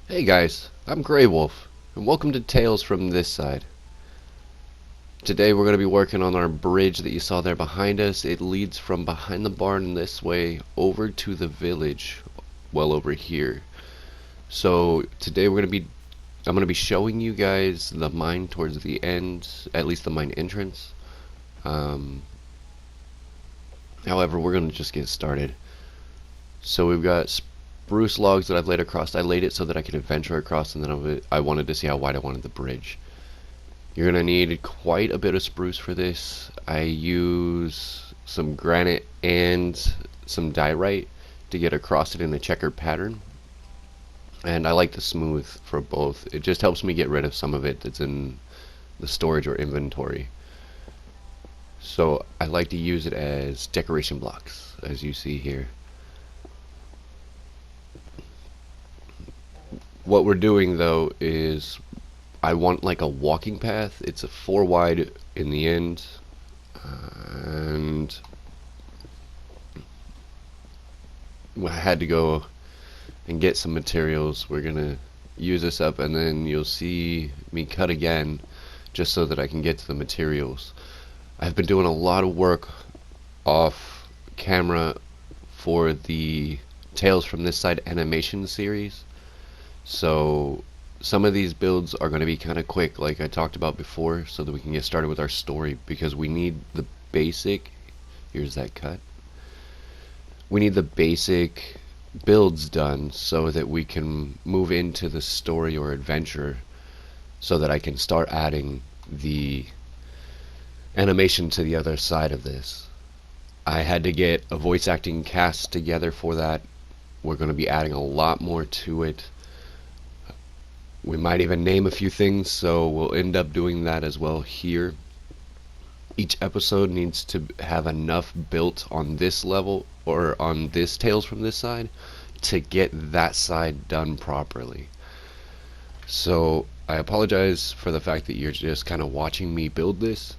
Hey guys, I'm Grey Wolf, and welcome to Tales from This Side. Today we're going to be working on our bridge that you saw there behind us. It leads from behind the barn this way over to the village, well over here. So today I'm going to be showing you guys the mine towards the end, at least the mine entrance. However, we're going to just get started. So we've got spruce logs that I've laid across. I laid it so that I could adventure across, and then I wanted to see how wide I wanted the bridge. You're going to need quite a bit of spruce for this. I use some granite and some diorite to get across it in a checkered pattern. And I like the smooth for both. It just helps me get rid of some of it that's in the storage or inventory. So I like to use it as decoration blocks, as you see here. What we're doing though is I want like a walking path. It's a 4 wide in the end, and I had to go and get some materials. We're gonna use this up, and then you'll see me cut again just so that I can get to the materials. I've been doing a lot of work off camera for the Tales from This Side animation series, so some of these builds are going to be kind of quick, like I talked about before, so that we can get started with our story, because we need the basic, here's that cut, we need the basic builds done so that we can move into the story or adventure, so that I can start adding the animation to the other side of this. I had to get a voice acting cast together for that. We're going to be adding a lot more to it. We might even name a few things, so we'll end up doing that as well here. Each episode needs to have enough built on this level, or on this Tales from This Side, to get that side done properly. So I apologize for the fact that you're just kind of watching me build this.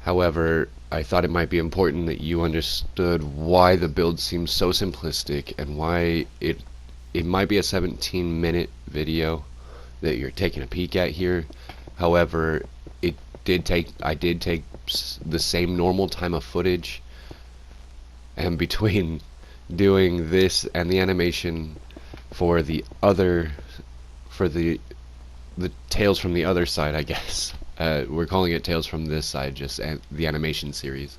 However, I thought it might be important that you understood why the build seems so simplistic, and why it might be a 17-minute video that you're taking a peek at here. However, I did take the same normal time of footage, and between doing this and the animation for the Tales from the Other Side, I guess. We're calling it Tales from This Side, just the animation series.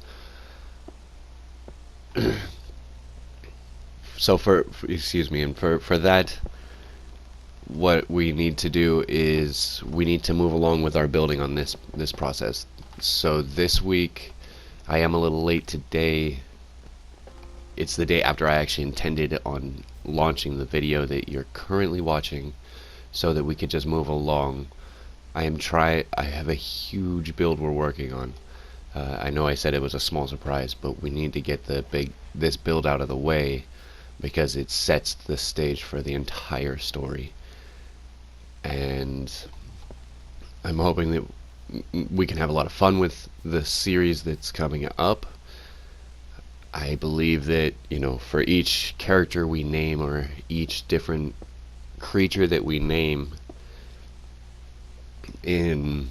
So excuse me, and for that, what we need to do is we need to move along with our building on this process. So this week I am a little late today. It's the day after I actually intended on launching the video that you're currently watching, so that we could just move along. I have a huge build we're working on. I know I said it was a small surprise, but we need to get this build out of the way, because it sets the stage for the entire story. And I'm hoping that we can have a lot of fun with the series that's coming up. I believe that, for each character we name, or each different creature that we name in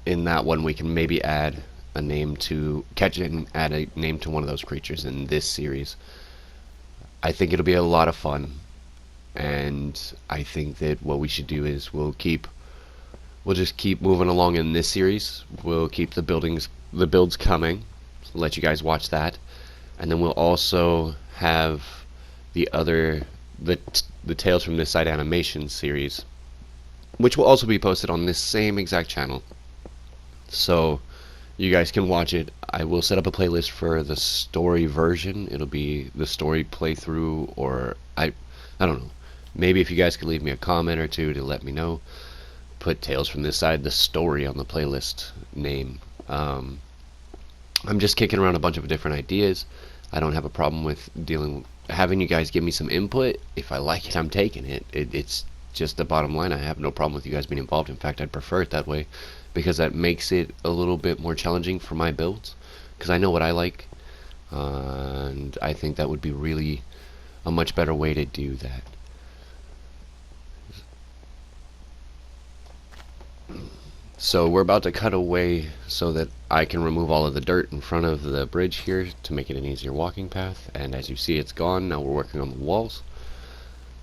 that one, we can maybe add a name to add a name to one of those creatures in this series. I think it'll be a lot of fun, and I think that what we should do is we'll just keep moving along in this series. We'll keep the builds coming, let you guys watch that, and then we'll also have the Tales from This Side animation series, which will also be posted on this same exact channel, so you guys can watch it. I will set up a playlist for the story version. It'll be the story playthrough, or I don't know. Maybe if you guys could leave me a comment or two to let me know. Put Tales from This Side, the story, on the playlist name. I'm just kicking around a bunch of different ideas. I don't have a problem with having you guys give me some input. If I like it, I'm taking it. It's just the bottom line. I have no problem with you guys being involved. In fact, I'd prefer it that way, because that makes it a little bit more challenging for my builds, because I know what I like, and I think that would be really a much better way to do that. So we're about to cut away so that I can remove all of the dirt in front of the bridge here to make it an easier walking path. And as you see, it's gone. Now we're working on the walls.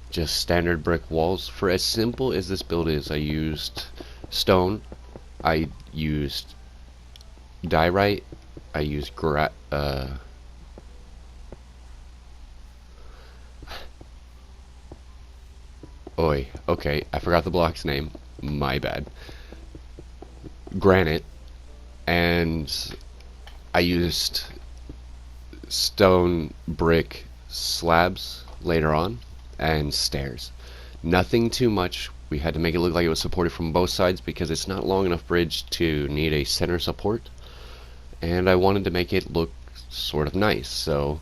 Just standard brick walls. For as simple as this build is, I used stone, I used diorite, I used okay, I forgot the block's name. My bad. Granite, and I used stone brick slabs later on, and stairs. Nothing too much. We had to make it look like it was supported from both sides because it's not long enough bridge to need a center support, and I wanted to make it look sort of nice. So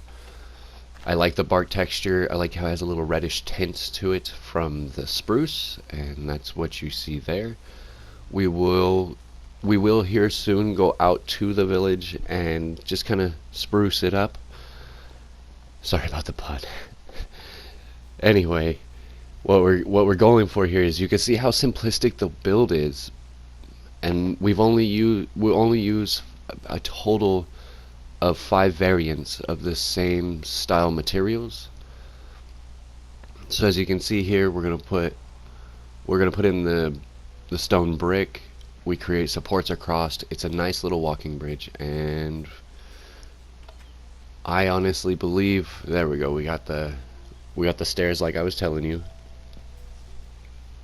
I like the bark texture. I like how it has a little reddish tint to it from the spruce, and that's what you see there. We will here soon go out to the village and just kind of spruce it up. Sorry about the pun. Anyway, what we're going for here is you can see how simplistic the build is, and we only use a total of 5 variants of the same style materials. So as you can see here, we're gonna put in the stone brick. We create supports across. It's a nice little walking bridge, and I honestly believe, there we go, we got the stairs like I was telling you,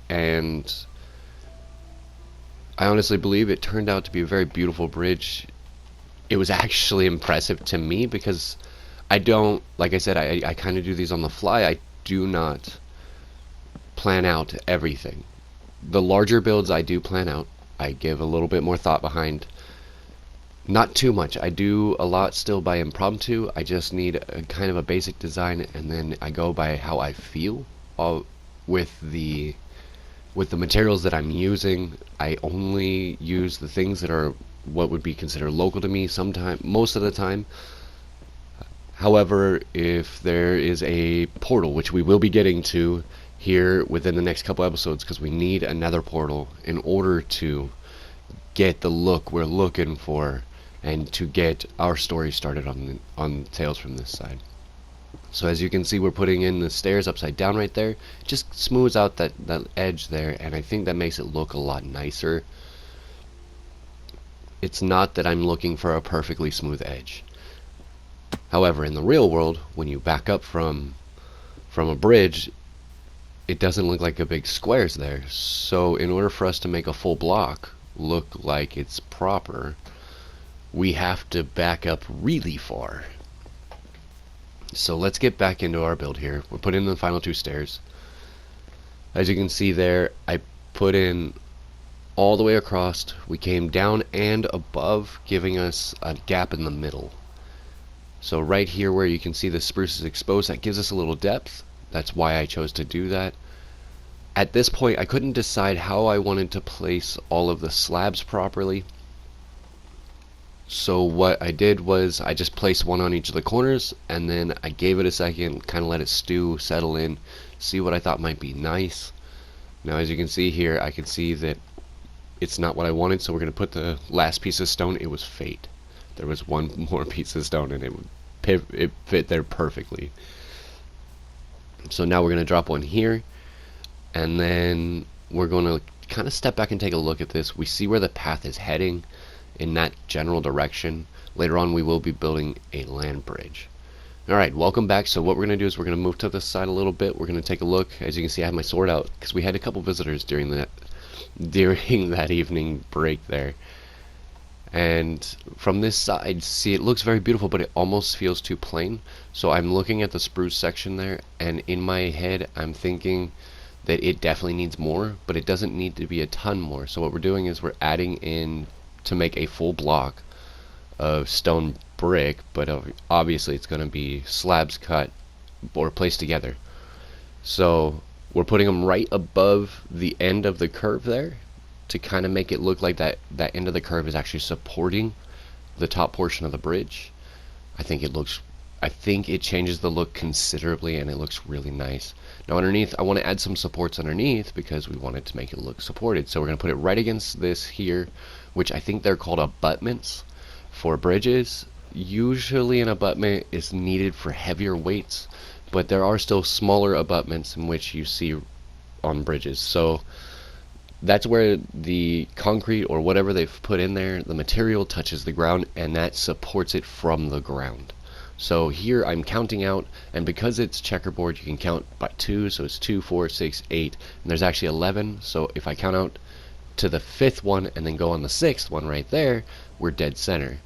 and I honestly believe it turned out to be a very beautiful bridge. It was actually impressive to me because I don't, like I said, I kind of do these on the fly. I do not plan out everything. The larger builds I do plan out. I give a little bit more thought behind. Not too much. I do a lot still by impromptu. I just need a kind of a basic design, and then I go by how I feel with the materials that I'm using. I only use the things that are what would be considered local to me most of the time. However, if there is a portal, which we will be getting to here within the next couple episodes, because we need another portal in order to get the look we're looking for and to get our story started on Tales from this side. So as you can see, we're putting in the stairs upside down right there. Just smooths out that edge there, and I think that makes it look a lot nicer. It's not that I'm looking for a perfectly smooth edge. However, in the real world, when you back up from a bridge, it doesn't look like a big square's there. So in order for us to make a full block look like it's proper, we have to back up really far. So let's get back into our build here. We're putting in the final 2 stairs. As you can see there, I put in all the way across. We came down and above, giving us a gap in the middle. So right here where you can see the spruce is exposed, that gives us a little depth. That's why I chose to do that. At this point, I couldn't decide how I wanted to place all of the slabs properly. So what I did was I just placed one on each of the corners, and then I gave it a second, kind of let it stew, settle in, see what I thought might be nice. Now as you can see here, I can see that it's not what I wanted, so we're going to put the last piece of stone. It was fate. There was one more piece of stone, and it fit there perfectly. So now we're going to drop one here, and then we're going to kind of step back and take a look at this. We see where the path is heading in that general direction. Later on we will be building a land bridge. Alright, welcome back. So what we're going to do is we're going to move to the side a little bit. We're going to take a look. As you can see, I have my sword out because we had a couple visitors during that evening break there. And from this side, see, it looks very beautiful, but it almost feels too plain. So I'm looking at the spruce section there, and in my head I'm thinking that it definitely needs more, but it doesn't need to be a ton more. So what we're doing is we're adding in to make a full block of stone brick, but obviously it's going to be slabs cut or placed together. So we're putting them right above the end of the curve there to kind of make it look like that end of the curve is actually supporting the top portion of the bridge. I think it looks I think it changes the look considerably, and it looks really nice. Now underneath, I want to add some supports underneath because we want it to make it look supported. So we're going to put it right against this here, which I think they're called abutments for bridges. Usually an abutment is needed for heavier weights, but there are still smaller abutments in which you see on bridges. So that's where the concrete or whatever they've put in there, the material touches the ground, and that supports it from the ground. So here I'm counting out, and because it's checkerboard, you can count by 2, so it's 2, 4, 6, 8, and there's actually 11. So if I count out to the 5th one and then go on the 6th one right there, we're dead center,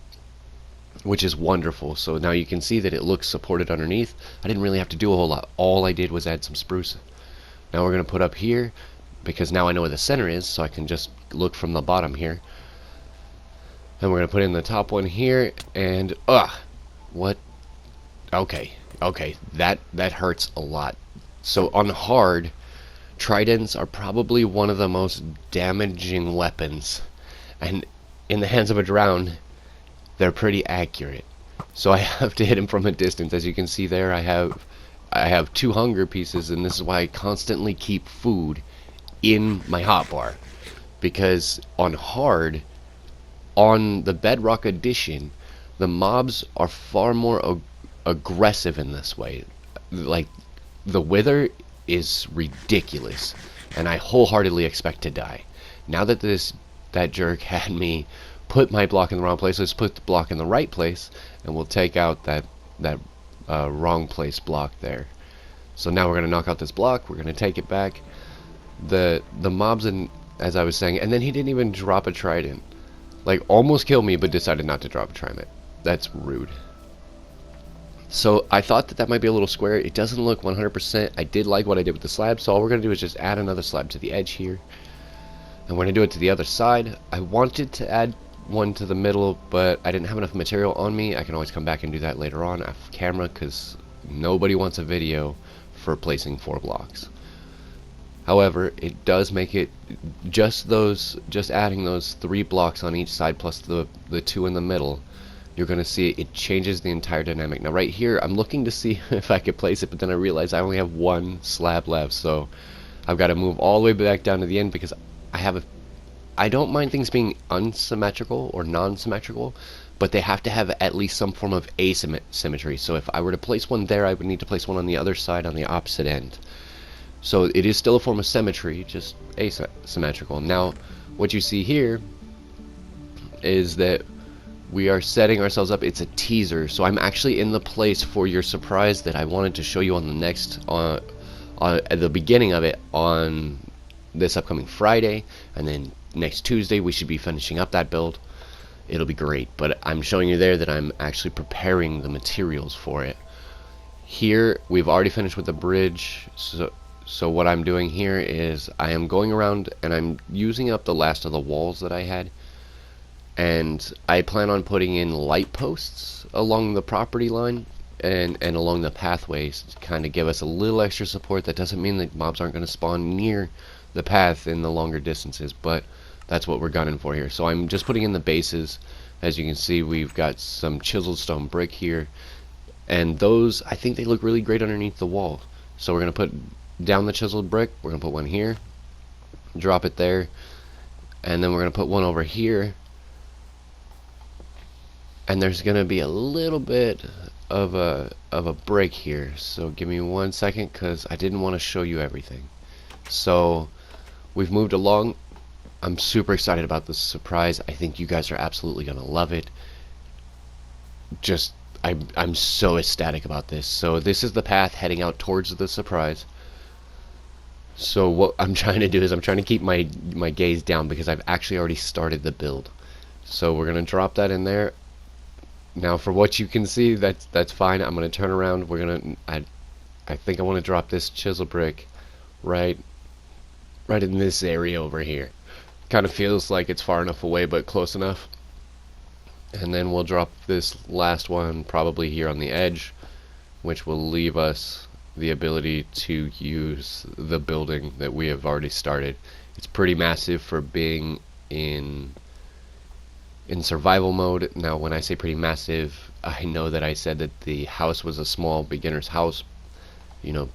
which is wonderful. So now you can see that it looks supported underneath. I didn't really have to do a whole lot. All I did was add some spruce. Now we're going to put up here, because now I know where the center is, so I can just look from the bottom here. And we're going to put in the top one here, and what? Okay, that hurts a lot. So on hard, tridents are probably one of the most damaging weapons, and in the hands of a drowned, they're pretty accurate. So I have to hit him from a distance. As you can see there, I have 2 hunger pieces, and this is why I constantly keep food in my hotbar, because on hard, on the bedrock edition, the mobs are far more aggressive in this way. Like, the wither is ridiculous, and I wholeheartedly expect to die. Now that that jerk had me put my block in the wrong place, let's put the block in the right place, and we'll take out that wrong place block there. So now we're going to knock out this block, we're going to take it back. The mobs, and as I was saying, and then he didn't even drop a trident. Like, almost killed me, but decided not to drop a trident. That's rude. So I thought that might be a little square. It doesn't look 100%. I did like what I did with the slab, so all we're going to do is just add another slab to the edge here. And we're going to do it to the other side. I wanted to add one to the middle, but I didn't have enough material on me. I can always come back and do that later on off camera, because nobody wants a video for placing 4 blocks. However, it does make it just adding those 3 blocks on each side plus the 2 in the middle. You're going to see it changes the entire dynamic. Now right here, I'm looking to see if I could place it, but then I realized I only have 1 slab left, so I've got to move all the way back down to the end, because I don't mind things being unsymmetrical or non-symmetrical, but they have to have at least some form of asymmetry. So if I were to place one there, I would need to place one on the other side on the opposite end. So it is still a form of symmetry, just asymmetrical. Now, what you see here is that we are setting ourselves up. It's a teaser, so I'm actually in the place for your surprise that I wanted to show you on the next, at the beginning of it, on this upcoming Friday, and then next Tuesday we should be finishing up that build. It'll be great, but I'm showing you there that I'm actually preparing the materials for it. Here, we've already finished with the bridge, so what I'm doing here is I am going around and I'm using up the last of the walls that I had, and I plan on putting in light posts along the property line and along the pathways to kind of give us a little extra support. That doesn't mean that mobs aren't going to spawn near the path in the longer distances, but that's what we're gunning for here. So I'm just putting in the bases. As you can see, we've got some chiseled stone brick here, and those, I think they look really great underneath the wall. So we're going to put down the chiseled brick, we're going to put one here, drop it there, and then we're going to put one over here, and there's going to be a little bit of a break here. So give me 1 second, because I didn't want to show you everything. So we've moved along. I'm super excited about this surprise. I think you guys are absolutely going to love it. I'm so ecstatic about this. So this is the path heading out towards the surprise. So what I'm trying to do is I'm trying to keep my gaze down, because I've actually already started the build. So we're going to drop that in there. Now for what you can see, that's fine. I'm going to turn around. I think I want to drop this chisel brick right in this area over here. Kind of feels like it's far enough away, but close enough. And then we'll drop this last one probably here on the edge, which will leave us the ability to use the building that we have already started. It's pretty massive for being in in survival mode. Now when I say pretty massive, I know that I said that the house was a small beginner's house,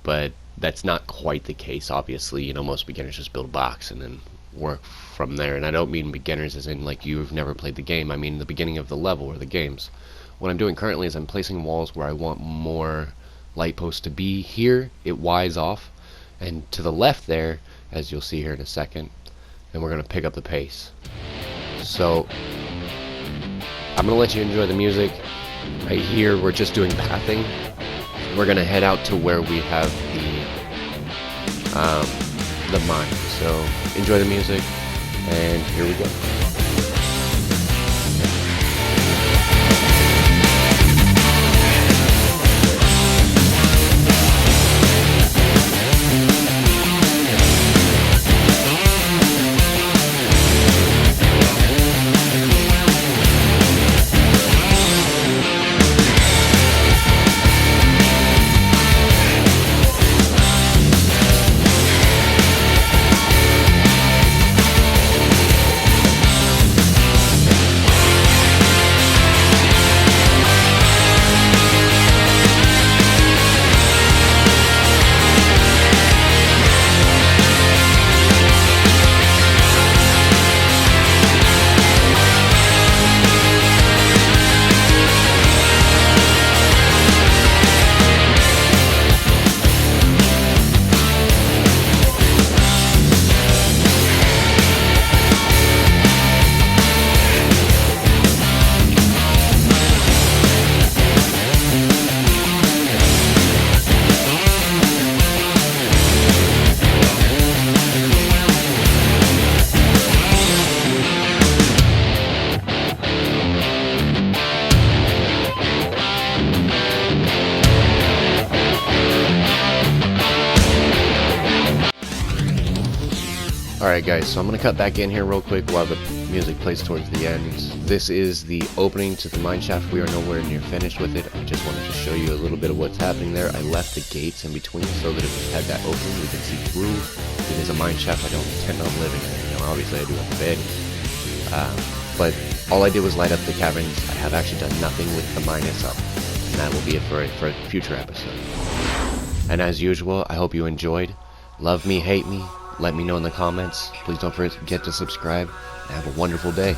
but that's not quite the case. Obviously, most beginners just build a box and then work from there. And I don't mean beginners as in like you've never played the game. I mean the beginning of the level or the games. What I'm doing currently is I'm placing walls where I want more light posts to be. Here it Y's off, and to the left there, as you'll see here in a second, and we're going to pick up the pace. So I'm going to let you enjoy the music. Right here we're just doing pathing. We're going to head out to where we have the mine. So enjoy the music, and here we go. Alright guys, so I'm going to cut back in here real quick while the music plays towards the end. This is the opening to the mine shaft. We are nowhere near finished with it. I just wanted to show you a little bit of what's happening there. I left the gates in between so that if we had that opening we can see through. It is a mine shaft. I don't intend on living there. Obviously I do have a bed. But all I did was light up the caverns. I have actually done nothing with the mine itself. And that will be it for a future episode. And as usual, I hope you enjoyed. Love me, hate me. Let me know in the comments. Please don't forget to subscribe, and have a wonderful day.